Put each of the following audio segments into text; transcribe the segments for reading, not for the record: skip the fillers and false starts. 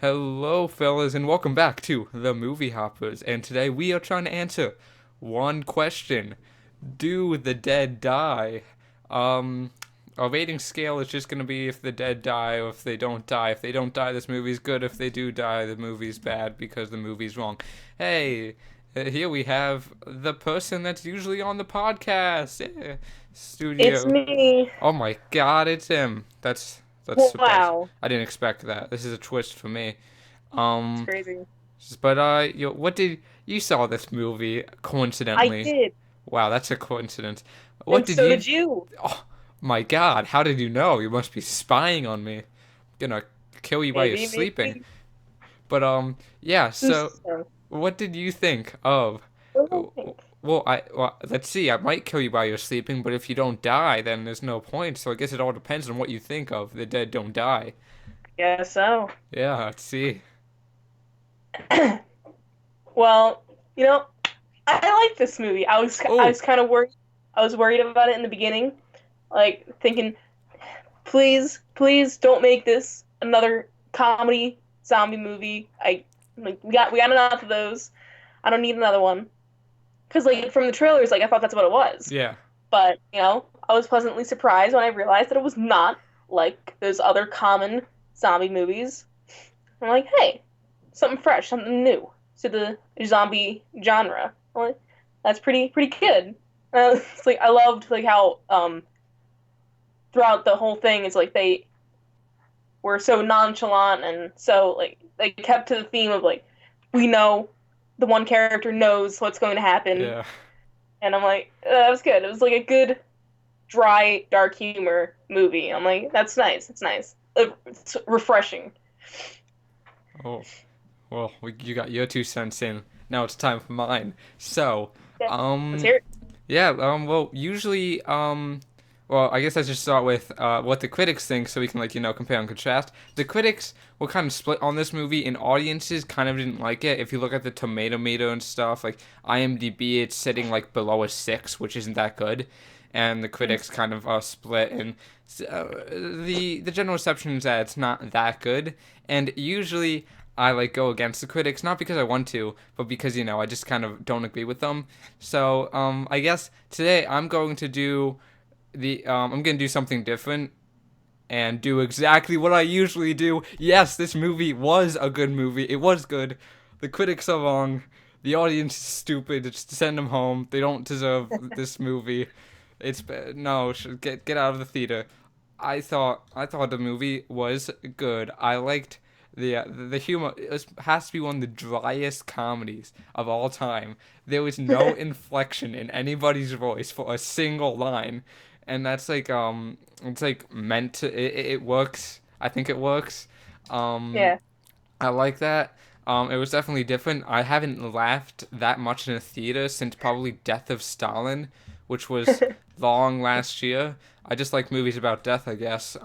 Hello, fellas, and welcome back to the Movie Hoppers. And today we are trying to answer one question: Do the dead die? Um, our rating scale is just gonna be if the dead die or if they don't die. If they don't die, this movie's good. If they do die, the movie's bad because the movie's wrong. Hey, here we have the person that's usually on the podcast. It's Studio. me. Oh my God, it's him. That's surprising. Wow. I didn't expect that. This is a twist for me. It's Um, crazy. but what did you saw this movie I coincidentally? did. Wow, that's a coincidence. What And did so you? did you. Oh my God, how did you know? You must be spying on me. I'm gonna kill you while you're Maybe, sleeping. maybe. But yeah. Who's So, so? what did you think of? What do I think? Well, let's see. I might kill you while you're sleeping, but if you don't die, then there's no point. So I guess it all depends on what you think of. The dead don't die. Guess so. Yeah, let's see. Well, you know, I like this movie. I Oh, was kind of worried. I was worried about it in the beginning, like thinking, please don't make this another comedy zombie movie. We got enough of those. I don't need another one. Because like from the trailers, like I thought that's what it was. yeah. But, I was pleasantly surprised when I realized that it was not like those other common zombie movies. I'm like, hey, something fresh, something new to the zombie genre. I'm like, that's pretty good. It's like I loved like how throughout the whole thing it's like they were so nonchalant and so like they kept to the theme of like we know the one character knows what's going to happen, Yeah. and I'm like that was good. It was like a good dry, dark humor movie. I'm like, that's nice. It's nice. It's refreshing. Oh, well, you got your 2 cents in. Now it's time for mine. So, Yeah, let's um, hear it. yeah, well, usually, well, I guess I should start with what the critics think so we can, like, compare and contrast. The critics were kind of split on this movie, and audiences kind of didn't like it. If you look at the tomato meter and stuff, like IMDb, it's sitting like below a 6, which isn't that good. And the critics kind of split, and the general reception is that it's not that good. And usually, I like go against the critics, not because I want to, but because I just kind of don't agree with them. So I guess today I'm gonna do something different and do exactly what I usually do. Yes, this movie was a good movie. It was good. The critics are wrong. The audience is stupid. Just send them home. They don't deserve this movie. It's no, get out of the theater. I thought the movie was good. I liked the humor. Has to be one of the driest comedies of all time. There was no inflection in anybody's voice for a single line, and that's like it's like meant to. It works. I think it works. Um, Yeah. I like that. It was definitely different. I haven't laughed that much in a theater since probably Death of Stalin, which was long last year. I just like movies about death, I guess.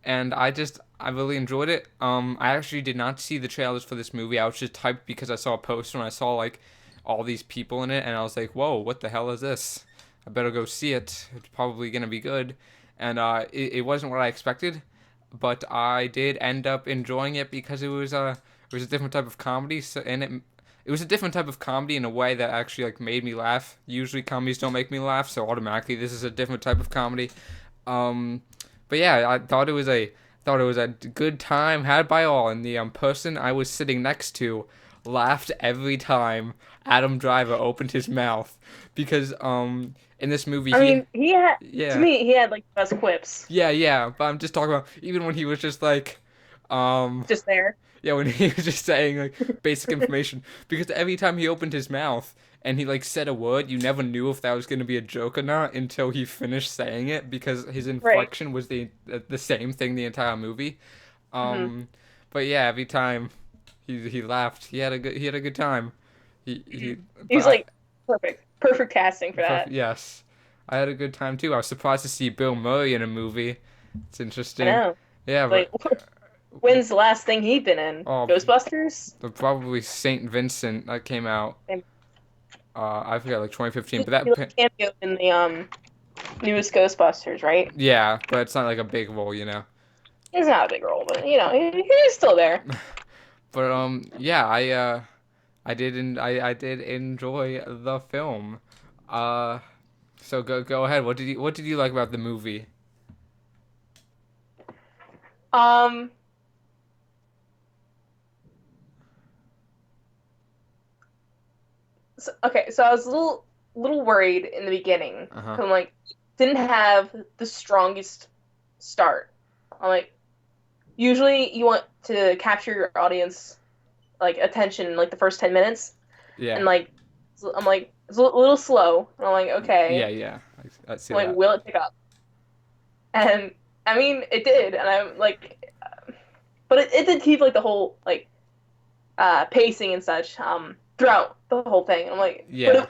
And I really enjoyed it. I actually did not see the trailers for this movie. I was just hyped because I saw a poster and I saw like all these people in it, and I was like, "Whoa, what the hell is this? I better go see it. It's probably gonna be good." And it wasn't what I expected, but I did end up enjoying it because it was a different type of comedy, so, and it was a different type of comedy in a way that actually like made me laugh. Usually comedies don't make me laugh, so automatically this is a different type of comedy. Um, but yeah, I thought it was a good time had by all, and the person I was sitting next to laughed every time Adam Driver opened his mouth because in this movie I mean, he had to yeah, me he had like the best quips yeah, but I'm just talking about even when he was just like um just there. yeah, when he was just saying like basic information, because every time he opened his mouth and he like said a word, you never knew if that was going to be a joke or not until he finished saying it because his Right. inflection was the same thing the entire movie. hmm Um, but yeah, every time he laughed, he had a good time. He He but was like perfect casting for perfect, that. yes, I had a good time too. I was surprised to see Bill Murray in a movie. It's I interesting. know. Yeah, Like, but when's the last thing he'd been in? oh, Ghostbusters. but probably Saint Vincent that came out. And I forget, like 2015. he, But he like cameoed in the newest Ghostbusters, right? yeah, but it's not like a big role. He's not a big role, but he's still there. But yeah, I did enjoy the film. Uh, so go ahead. What did you like about the movie? Um, so I was a little worried in the beginning Uh huh. because I'm like didn't have the strongest start. I'm like usually you want to capture your audience like attention like the first 10 minutes, Yeah. and like so I'm like it's a little slow, and I'm like Yeah. okay, Yeah. I see I'm like that. will it pick up? And I mean it did, and I'm like, but it did keep like the whole like pacing and such throughout the whole thing. And I'm like, but Yeah.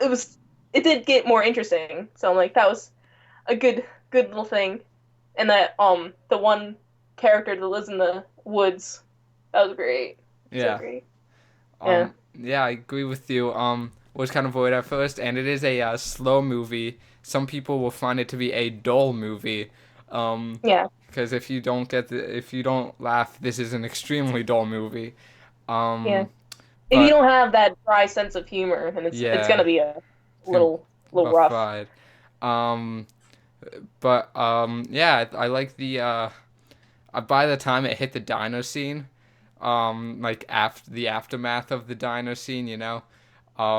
it did get more interesting. So I'm like, that was a good little thing. And that the one character that lives in the woods, that was great, so Yeah. great. Yeah, Yeah, I agree with you. Was kind of worried at first, and it is a slow movie. Some people will find it to be a dull movie. Um, yeah, because if you don't laugh, this is an extremely dull movie. yeah. Um, If you but don't have that dry sense of humor, then it's yeah, gonna be a it's gonna be little rough rough. ride. Um, but yeah, I like the by the time it hit the dino scene, like after the aftermath of the dino scene,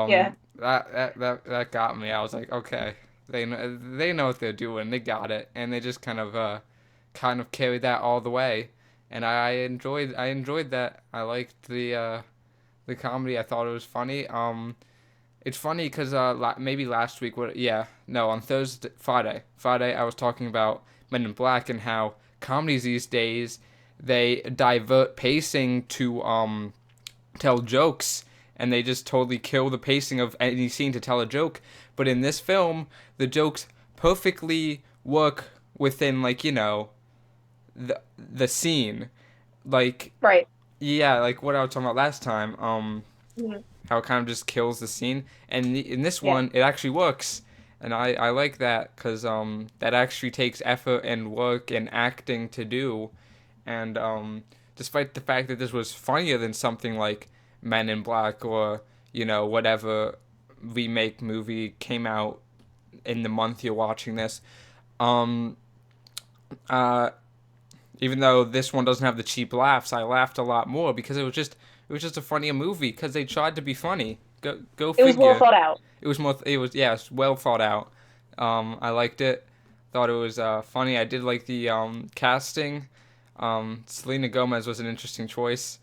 Yeah, that got me. I was like, okay, they know what they're doing. They got it, and they just kind of carried that all the way. And I enjoyed that. I liked the comedy. I thought it was funny. It's funny because maybe last week, yeah, no, on Friday, I was talking about Men in Black and how comedies these days they divert pacing to tell jokes, and they just totally kill the pacing of any scene to tell a joke. But in this film, the jokes perfectly work within the scene. Like right. yeah, like what I was talking about last time. Mhm. How it kind of just kills the scene. And in this Yeah, one, it actually works, and I like that because that actually takes effort and work and acting to do, and despite the fact that this was funnier than something like Men in Black or whatever remake movie came out in the month you're watching this, um, uh, even though this one doesn't have the cheap laughs, I laughed a lot more because it was just a funnier movie because they tried to be funny. Go it was well figure. thought out. It was yes, well thought out. I liked it. Thought it was funny. I did like the casting. Selena Gomez was an interesting choice.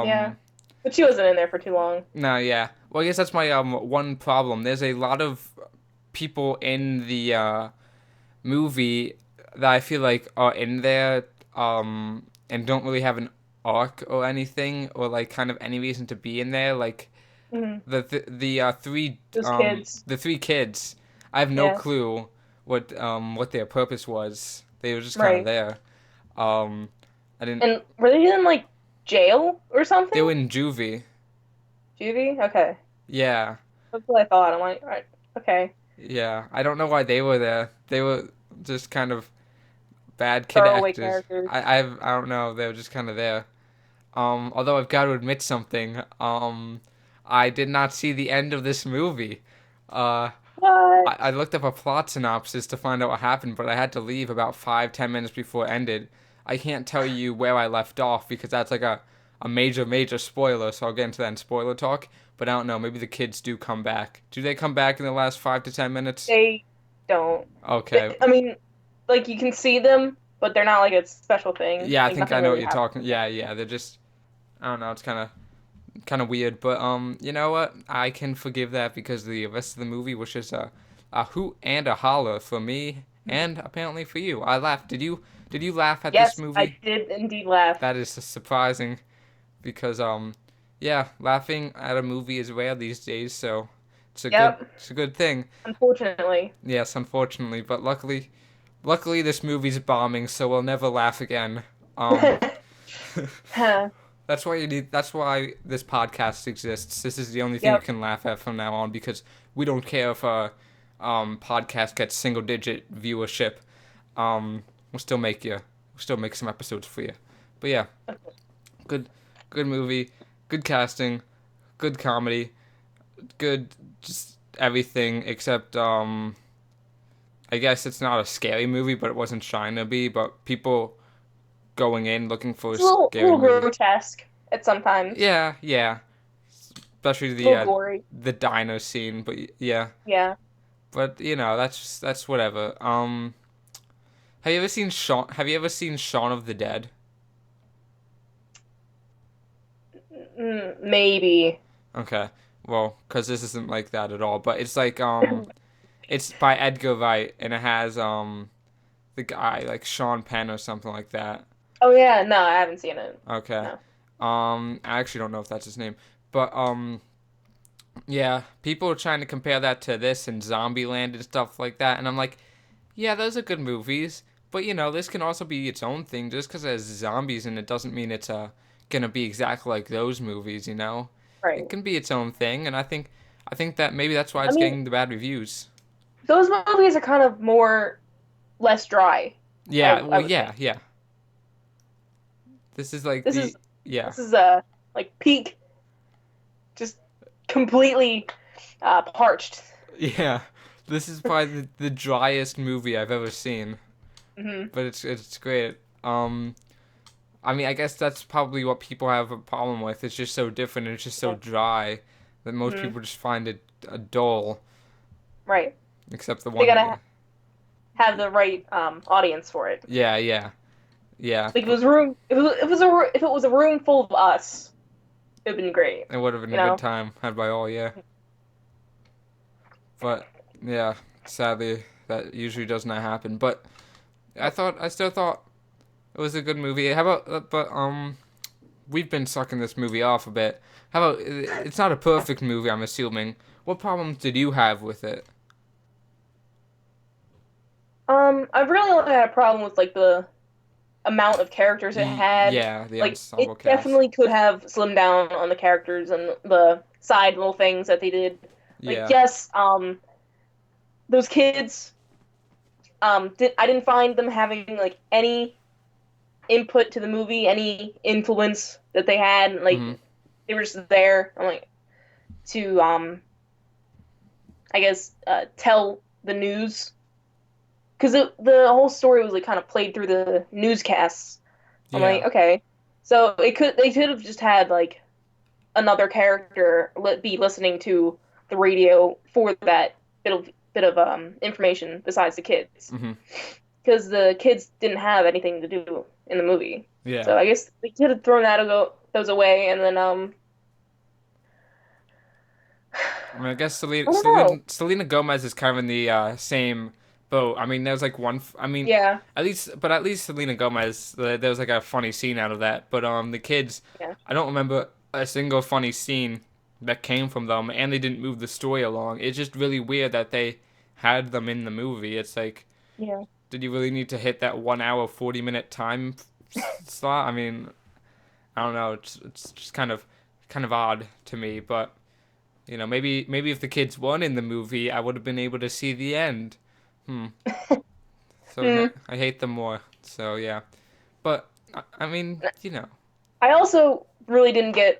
Yeah, Um, but she wasn't in there for too long. no, yeah. Well, I guess that's my one problem. There's a lot of people in the movie that I feel like are in there and don't really have an arc or anything or like kind of any reason to be in there. Like Hmm. Those kids. the three kids. I have no Yeah, clue what their purpose was. They were just kind of right. there. Um, I didn't. And were they in like jail or They were something? in juvie. Juvie? Okay. Yeah, That's what I thought. I'm like, all right, okay. yeah. I don't know why they were there. They were just kind of bad kid Throwaway actors. characters. I don't know. They were just kind of there. Although I've got to admit something. I did not see the end of this movie. Uh, What? I looked up a plot synopsis to find out what happened, but I had to leave about 5, 10 minutes before it ended. I can't tell you where I left off because that's like a major spoiler, so I'll get into that in spoiler talk. But I don't know, maybe the kids do come back. Do they come back in the last 5 to 10 minutes? They don't. Okay. I mean, like you can see them, but they're not like a special thing. Yeah, I Like think nothing I know what really you're happens. talking. Yeah, yeah, they're just I don't know, it's kind of weird, but you know what? I can forgive that because the rest of the movie was just a hoot and a holler for me and apparently for you. I laughed. Did you laugh at this Yes, I movie? did indeed laugh. That is surprising because yeah, laughing at a movie is rare these days, so Yep. it's a good thing. Unfortunately. Yes, unfortunately, but luckily this movie's bombing, so we'll never laugh again. Um Huh. That's why this podcast exists. This is the only thing you Yep. can laugh at from now on because we don't care if a podcast gets single digit viewership. We'll still make you We'll still make some episodes for you. But yeah, good, good movie, good casting, good comedy, good just everything except I guess it's not a scary movie, but it wasn't trying to be. But people going in looking for a It's a scary little movie. grotesque at sometimes. Yeah, yeah. Especially A little gory. the dino scene, but yeah. Yeah. But that's whatever. Have you ever seen Shaun? Have you ever seen Shaun of the Dead? Maybe. Okay, well, because this isn't like that at all. But it's like it's by Edgar Wright, and it has the guy like Sean Penn or something like that. Oh yeah, no, I haven't seen it. Okay, No. I actually don't know if that's his name, but yeah, people are trying to compare that to this and Zombieland and stuff like that, and I'm like, yeah, those are good movies, but this can also be its own thing. Just because there's zombies in it doesn't mean it's gonna be exactly like those movies. Right. It can be its own thing, and I think that maybe that's why I it's mean, getting the bad reviews. those movies are kind of more less dry. Yeah, I well, would think. yeah. This is like This the is yeah, this is like peak, just completely parched. yeah. This is probably the driest movie I've ever seen, Hmm. but it's great. I mean, I guess that's probably what people have a problem with. It's just so different. It's just so Yeah. dry that most Hmm. people just find it dull, Right. except the They one. gotta Yeah, have the right audience for it. yeah, yeah, yeah. Like if it was a room full of us, it'd been great. It would have been You a good know. time had by all. Yeah, but yeah, sadly that usually does not happen. But I still thought it was a good movie. How about but we've been sucking this movie off a bit. How about it's not a perfect movie, I'm assuming. What problems did you have with it? I've really only had a problem with like the amount of characters it had. Yeah, the Like ensemble it cast. definitely could have slimmed down on the characters and the side little things that they did. Like Yeah. yes, those kids, I didn't find them having like any input to the movie, any influence that they had. Like Mhm. they were just there. I'm like to I guess tell the news because the whole story was like kind of played through the newscasts. I'm like, Yeah. okay, so they could have just had like another character be listening to the radio for that bit of information besides the kids Mhm. because the kids didn't have anything to do in the movie. Yeah. So I guess they could have thrown those away and then I mean, I guess I don't know. Selena Gomez is kind of in the same boat. I mean, there's like I mean, Yeah, at least Selena Gomez, there was like a funny scene out of that. But the kids, yeah, I don't remember a single funny scene that came from them, and they didn't move the story along. It's just really weird that they had them in the movie. It's like, yeah. did you really need to hit that 1 hour 40 minute time slot? I mean, I don't know. It's just kind of odd to me, but. Maybe if the kids won in the movie, I would have been able to see the end. Hmm. So Hmm. I hate them more. So yeah, but I mean, I also really didn't get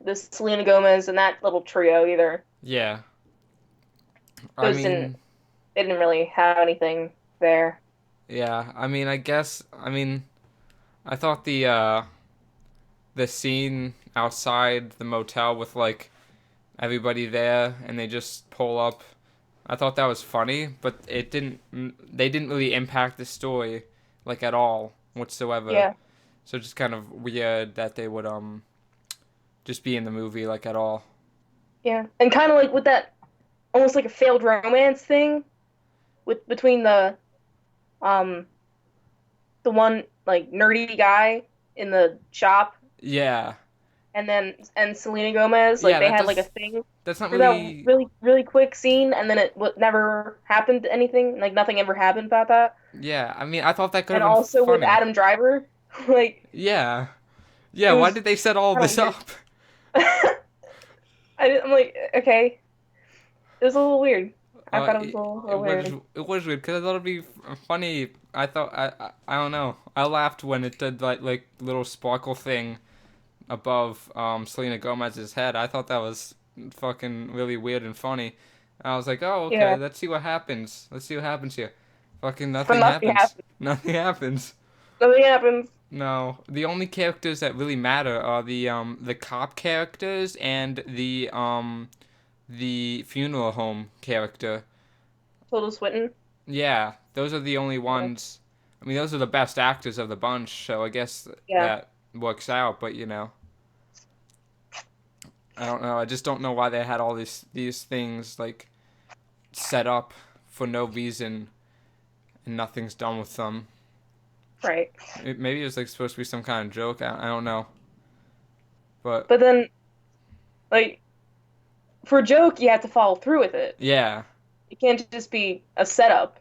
this Selena Gomez and that little trio either. yeah. I Those didn't mean, they didn't really have anything there. yeah. I mean, I guess. I mean, I thought the scene outside the motel with like everybody there and they just pull up. I thought that was funny, but it didn't. They didn't really impact the story like at all whatsoever. Yeah, So it's just kind of weird that they would just be in the movie like at all. yeah, and kind of like with that almost like a failed romance thing with between um the one like nerdy guy in the shop Yeah, and Selena Gomez like yeah. they had like a thing That's not for that really. really quick scene and then it never happened anything like nothing ever happened about that. Yeah, I mean, I thought that could have And been also with funny. Adam Driver, like Yeah, yeah. it Why was did they set all kind of this weird. up? I'm like, okay, it was a little weird. I thought it was It, a it little was weird. it was weird because I thought it'd be funny. I don't know. I laughed when it did like little sparkle thing above Selena Gomez's head. I thought that was fucking really weird and funny. I was like, oh okay, Yeah, let's see what happens. Let's see what happens here. Fucking but nothing nothing happens. happens. Nothing happens. Nothing happens. No, the only characters that really matter are the cop characters and the funeral home character. Tilda Swinton. Yeah, those are the only Yeah. ones. I mean, those are the best actors of the bunch, so I guess Yeah. that works out. But I don't know. I just don't know why they had all these things like set up for no reason and nothing's done with them. Right. Maybe it was like supposed to be some kind of joke. I don't know, but But then, like, for a joke, you have to follow through with it. yeah, It can't just be a setup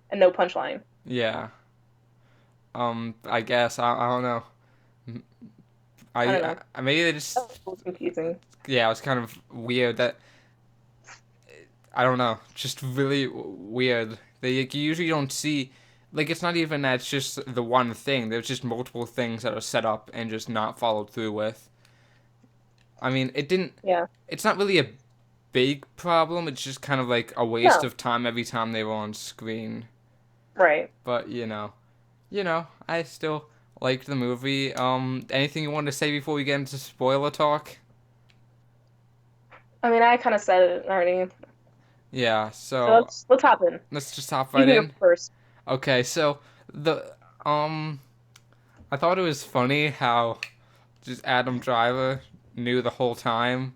and no punchline. yeah. I guess I don't know. I don't know. I maybe they That just was confusing. yeah. It was kind of weird that I don't know. Just really weird. They like, you usually don't see like it's not even that it's just the one thing. There's just multiple things that are set up and just not followed through with. I mean, it didn't. Yeah. It's not really a big problem. It's just kind of like a waste No. of time every time they were on screen. Right. But I still liked the movie. Anything you wanted to say before we get into spoiler talk? I mean, I kind of said it already. Yeah. So So let's hop in. let's just hop You right can go in. first. Okay. So the I thought it was funny how just Adam Driver knew the whole time,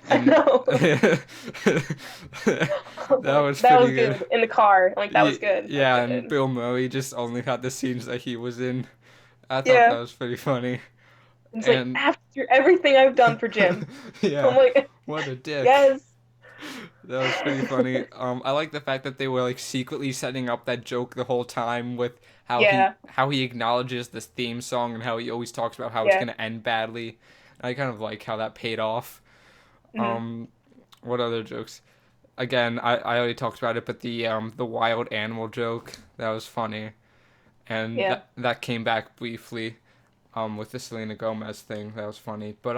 I and know. that was That was pretty good. good in the car. Like that was good. That Yeah, was and good. Bill Murray just only had the scenes that he was in. I thought that Yeah. was pretty funny. It's like And after everything I've done for Jim. I'm yeah, like, what a dick. yes. That was pretty funny. I like the fact that they were like secretly setting up that joke the whole time with Yeah. how he acknowledges this theme song and how he always talks about how it's Yeah. gonna end badly. I kind of like how that paid off. Hmm. Um, what other jokes? Again, I already talked about it, but the wild animal joke that was funny, and Yeah. that came back briefly. With the Selena Gomez thing, that was funny. But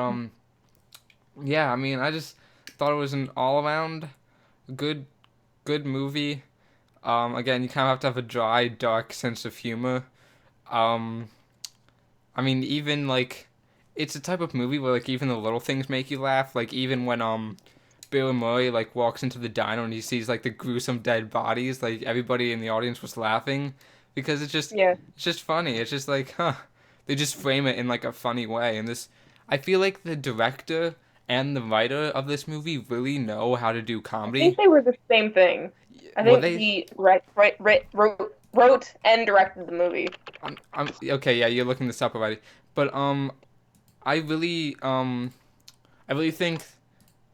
yeah, I mean, I just thought it was an all around good good movie. Again, you kind of have to have a dry, dark sense of humor. Um, I mean, even like, it's a type of movie where like even the little things make you laugh. Like even when Bill Murray like walks into the diner and he sees like the gruesome dead bodies, like everybody in the audience was laughing because Yeah. it's just funny. It's just like, huh. They just frame it in like a funny way. And this, I feel like the director and the writer of this movie really know how to do I think comedy. they were the same thing. I Well, think they he wrote and directed the movie. I'm okay. Yeah, you're looking this up already. But I really I really think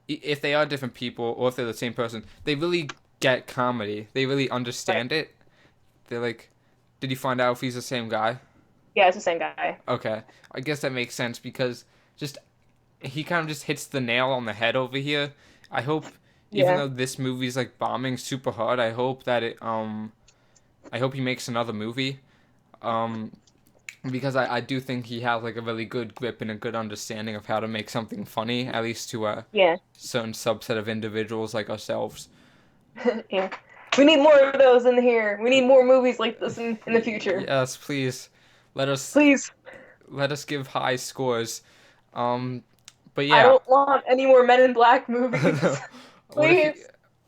if they are different people or if they're the same person, they really get comedy. They really Right. understand it. They're like, did you find out if he's the same guy? Yeah, it's the same guy. Okay, I guess that makes sense because just he kind of just hits the nail on the head over here. I hope, even Yeah. though this movie's like bombing super hard, I hope that I hope he makes another movie. Um, because I do think he has like a really good grip and a good understanding of how to make something funny, at least to a Yeah. certain subset of individuals like ourselves. Yeah. We need more of those in here. We need more movies like this in the future. Yes, please, let us Please. let us give high scores. Um, but I yeah, don't want any more Men in Black movies. what if he, Please.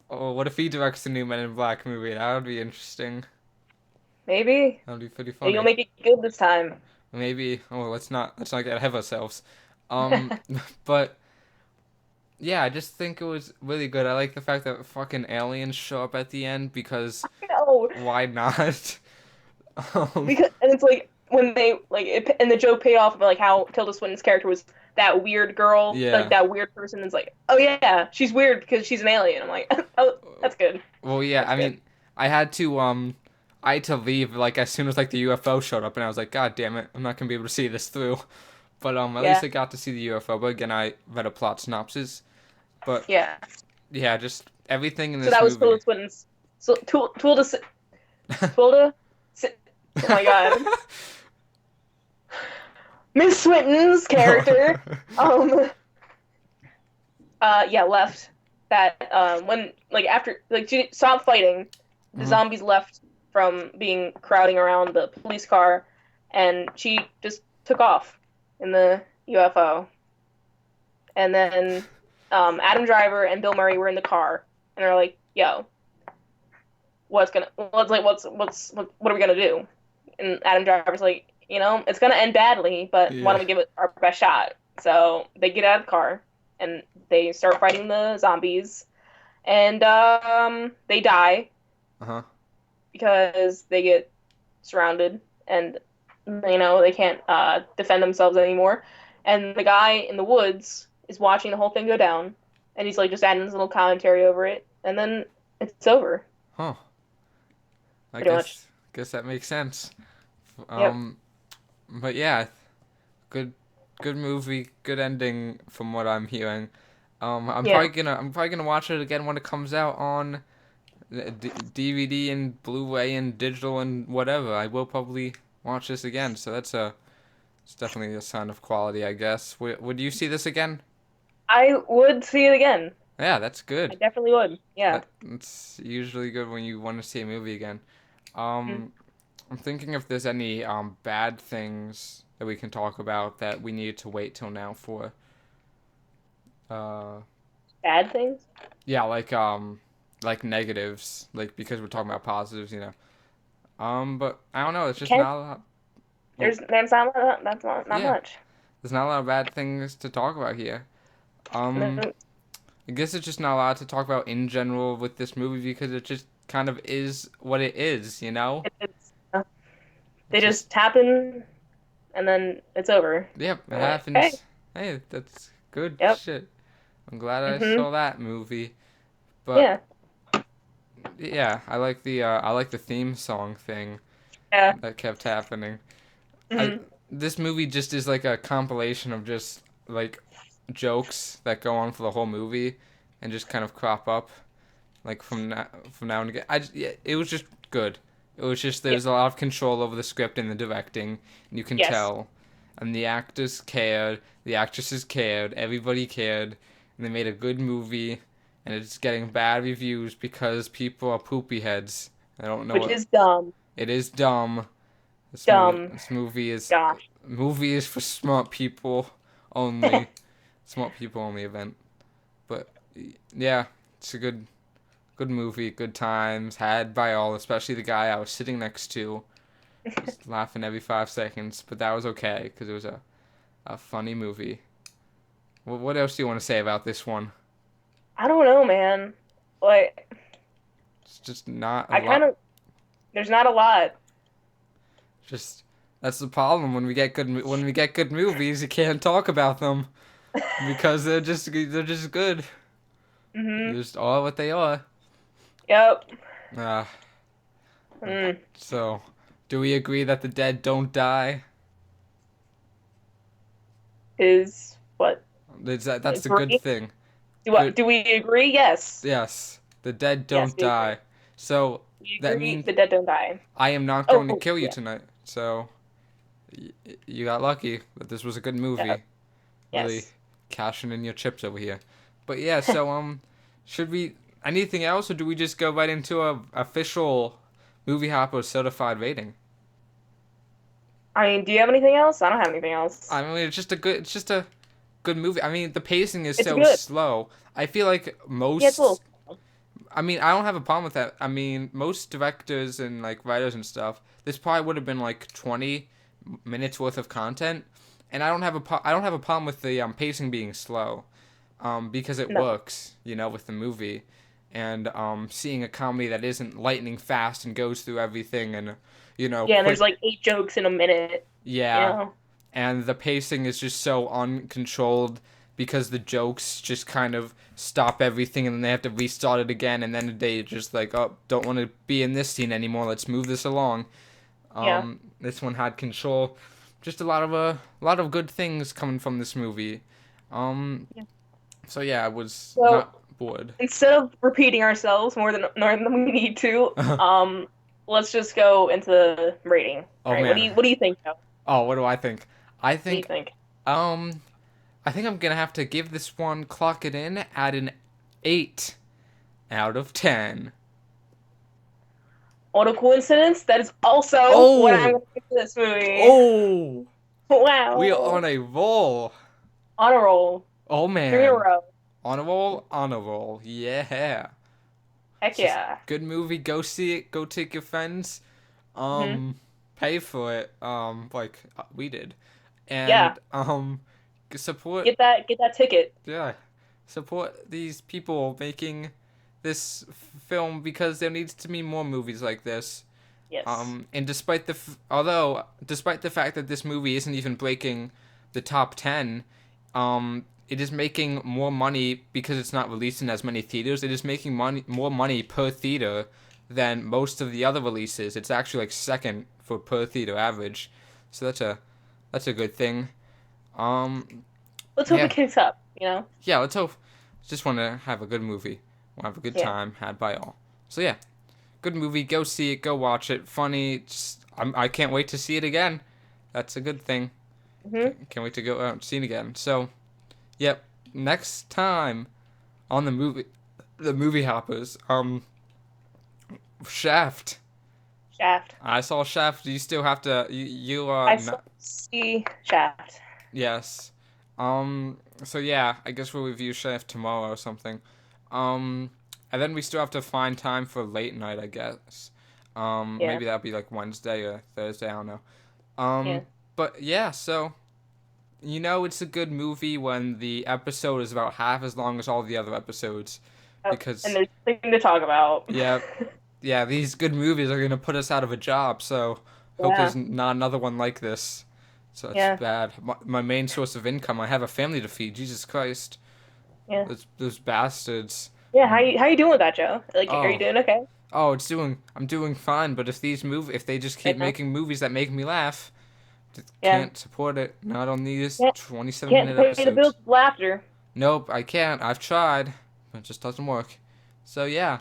oh, what if he directs a new Men in Black movie? That would be interesting. Maybe. That would be pretty Maybe you'll funny. make it good this time. Maybe. Oh, let's not get ahead of ourselves. Um, but yeah, I just think it was really good. I like the fact that fucking aliens show up at the end because No. why not? Um, Because and it's like when they like it, and the joke paid off of like how Tilda Swinton's character was that weird girl, like yeah. that weird person. It's like, oh yeah, she's weird because she's an alien. I'm like, oh, that's good. Well, yeah. That's I good. mean, I had to I had to leave like as soon as like the UFO showed up, and I was like, God damn it, I'm not gonna be able to see this through. But at least Yeah, I got to see the UFO. But again, I read a plot synopsis. But yeah, yeah, just everything in So this that was movie. Tilda Swinton's. So Tilda. Oh my God, Miss Swinton's character. Um. Yeah, left. That when like after like she stopped fighting, the Mhm. zombies left from being crowding around the police car, and she just took off in the UFO. And then Adam Driver and Bill Murray were in the car, and they're like, "Yo, what are we gonna do?" And Adam Driver's like, it's gonna end badly, but why Yeah. don't we give it our best shot? So they get out of the car and they start fighting the zombies, and they die Uh-huh. because they get surrounded, and they can't defend themselves anymore. And the guy in the woods is watching the whole thing go down, and he's like just adding his little commentary over it, and then it's over, Huh. I pretty much. guess that makes sense. Yep. Um, but yeah, good good movie, good ending from what I'm hearing. Yeah. I'm probably gonna watch it again when it comes out on DVD and Blu-ray and digital and whatever. I will probably watch this again. So it's definitely a sign of quality, I guess. Would you see this again? I would see it again. Yeah, that's I good. definitely would. Yeah. That's usually good when you want to see a movie again. Mm. Um, I'm thinking if there's any bad things that we can talk about that we need to wait till now for. Uh, Bad things? yeah, like negatives, like because we're talking about positives, you know. But I don't know. It's just Can not a lot. Well, there's not not yeah, much. there's not a lot of bad things to talk about here. Um, No, I guess it's just not a lot to talk about in general with this movie because it just kind of is what it is, you know. it's they It's just just happen and then it's over. yep, it I'm like, okay, happens. Hey, that's good yep. shit. I'm glad I Mhm. saw that movie. But Yeah. yeah, I like the theme song thing Yeah. that kept happening. I Mhm. This movie just is like a compilation of just like jokes that go on for the whole movie and just kind of crop up like from now and again. Yeah, it was just good. It was just Yeah. there's a lot of control over the script and the directing, and you can Yes. tell. And the actors cared, the actresses cared, everybody cared, and they made a good movie. And it's getting bad reviews because people are poopy heads. I don't know Which what is dumb. it is. Dumb. Dumb. Gosh. Movie is for smart people only. Smart people only event. But yeah, it's a good movie, good times had by all, especially the guy I was sitting next to was laughing every 5 seconds. But that was okay because it was a funny movie. What else do you want to say about this one? I don't know, man. Like, It's just not a I kind lot. of there's not a lot. Just that's the problem when we get good movies, you can't talk about them because they're just good. They're Mhm. just all what they are. Yep. Uh, Mm. so, do we agree that the dead don't die? Is what? That's the good Agree? thing. Good. Do we agree? Yes. Yes, the dead Yes, don't we agree. die. So We that agree. means The dead don't die. I am not Oh, going to oh kill you yeah. tonight. So you got lucky that this was a good Yeah. movie. Really Yes. cashing in your chips over here. But yeah, so should we anything else or do we just go right into a official movie hopper certified rating? I mean, do you have anything else? I don't have anything else. I mean, it's just a good movie. I mean, the pacing is It's so good. slow. I feel like Yeah, it's a little. I mean, I don't have a problem with that. I mean, most directors and like writers and stuff, this probably would have been like 20 minutes worth of content, and I don't have a problem with the pacing being slow, because it No. works, you know, with the movie, and seeing a comedy that isn't lightning fast and goes through everything and you know Yeah, and there's quick, like 8 jokes in a minute. You yeah, know. and the pacing is just so uncontrolled because the jokes just kind of stop everything and then they have to restart it again and then they just like oh don't want to be in this scene anymore, let's move this along. Yeah. This one had control, just a lot of good things coming from this movie. um Yeah. so yeah, I was So not bored. instead of repeating ourselves more than we need to, let's just go into the rating. All Oh right, man. what do you think, Joe? Oh, what do I think? I What do you think think? um I think I'm gonna have to give this one, clock it in at an 8 out of 10. What a coincidence! That is also what I'm Oh, going to give this movie. oh, we are on Wow, a roll. on a roll, Oh 3 in a man, row. on a roll, on a roll. Yeah, Heck it's just yeah. good movie. Go see it. Go take your friends. Hmm. Pay for it. Like we did, Yeah, and support. get that ticket. Yeah, support these people making this film because there needs to be more movies like this. Yes. And although despite the fact that this movie isn't even breaking the top 10, it is making more money because it's not released in as many theaters. It is making more money per theater than most of the other releases. It's actually like second for per theater average, so that's a good thing. Um, Let's hope it yeah, kicks up, you know? yeah. Let's hope. Just want to have a good movie. Want to have a good Yeah. time had by all. So yeah, good movie. Go see it. Go watch it. Funny. I can't wait to see it again. That's a good thing. Hmm. Can't wait to go out and see it again. So, yep. Next time on the movie hoppers. Shaft. Shaft. I saw Shaft. You still have to. You I still not. see Shaft. Yes. So yeah, I guess we'll review Shaft tomorrow or something. Um. And then we still have to find time for late night, I guess. Yeah. Maybe that'll be like Wednesday or Thursday. I don't know. Yeah. But yeah, so it's a good movie when the episode is about half as long as all the other episodes, Oh, and because there's nothing to talk about. yeah, yeah, these good movies are gonna put us out of a job. So hope there's Yeah. not another one like this. So it's Yeah. bad. My main source of income. I have a family to feed. Jesus Christ, Yeah. those bastards. Yeah. How you doing with that, Joe? Like, are you Oh, doing okay? oh, I'm doing fine. But if they just keep Right now? making movies that make me laugh, Yeah. can't support it. Not on these Can't 27 can't minute pay the bills episodes. with laughter. Nope, I can't. I've tried. It just doesn't work. So yeah.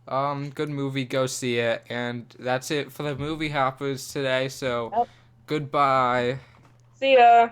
Good movie, go see it. And that's it for the movie hoppers today. So Yep. goodbye. See ya.